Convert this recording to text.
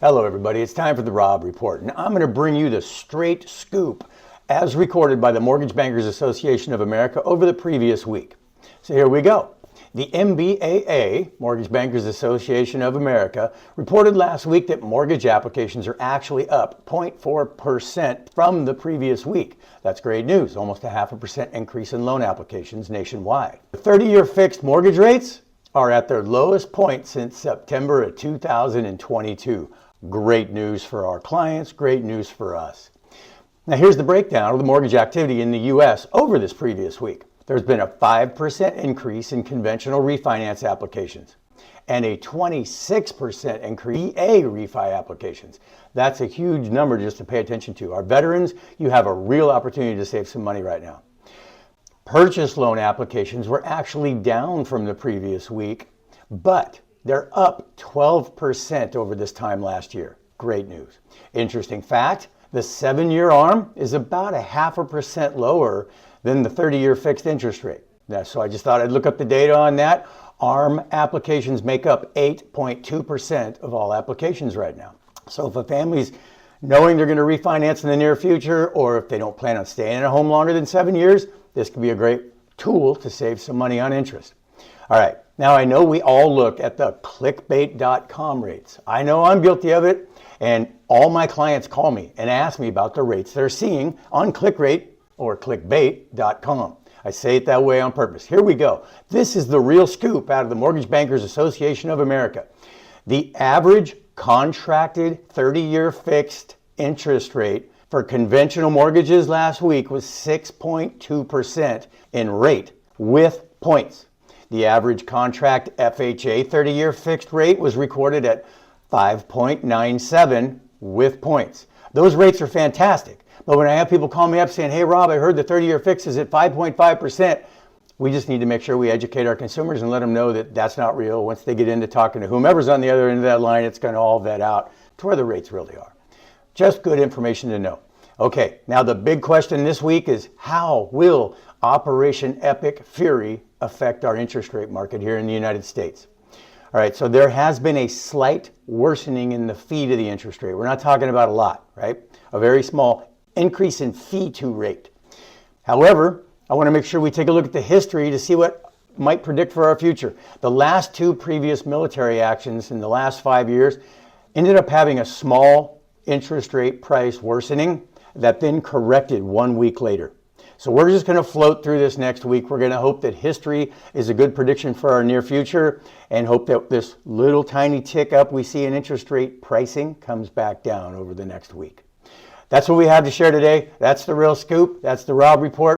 Hello everybody, it's time for the Rob Report, and I'm going to bring you the straight scoop as recorded by the Mortgage Bankers Association of America over the previous week. So here we go. The MBAA, Mortgage Bankers Association of America, reported last week that mortgage applications are actually up 0.4% from the previous week. That's great news, almost a 0.5% increase in loan applications nationwide. The 30-year fixed mortgage rates are at their lowest point since September of 2022. Great news for our clients, great news for us. Now here's the breakdown of the mortgage activity in the U.S. over this previous week. There's been a 5% increase in conventional refinance applications and a 26% increase in VA refi applications. That's a huge number just to pay attention to. Our veterans, you have a real opportunity to save some money right now. Purchase loan applications were actually down from the previous week, but they're up 12% over this time last year. Great news. Interesting fact, the 7-year ARM is about a 0.5% lower than the 30-year fixed interest rate. So I just thought I'd look up the data on that. ARM applications make up 8.2% of all applications right now. So if a family's knowing they're going to refinance in the near future, or if they don't plan on staying in a home longer than 7 years, this could be a great tool to save some money on interest. All right, now I know we all look at the clickbait.com rates. I know I'm guilty of it, and all my clients call me and ask me about the rates they're seeing on ClickRate or clickbait.com. I say it that way on purpose. Here we go. This is the real scoop out of the Mortgage Bankers Association of America. The average contracted 30-year fixed interest rate for conventional mortgages last week was 6.2% in rate with points. The average contract FHA 30-year fixed rate was recorded at 5.97 with points. Those rates are fantastic. But when I have people call me up saying, hey Rob, I heard the 30-year fix is at 5.5%, we just need to make sure we educate our consumers and let them know that that's not real. Once they get into talking to whomever's on the other end of that line, it's going to all vet out to where the rates really are. Just good information to know. Okay, now the big question this week is, how will Operation Epic Fury affect our interest rate market here in the United States? All right, so there has been a slight worsening in the fee to the interest rate. We're not talking about a lot, right? A very small increase in fee to rate. However, I want to make sure we take a look at the history to see what might predict for our future. The last two previous military actions in the last 5 years ended up having a small interest rate price worsening that then corrected 1 week later. So we're just going to float through this next week. We're going to hope that history is a good prediction for our near future and hope that this little tiny tick up we see in interest rate pricing comes back down over the next week. That's what we have to share today. That's the real scoop. That's the Rob Report.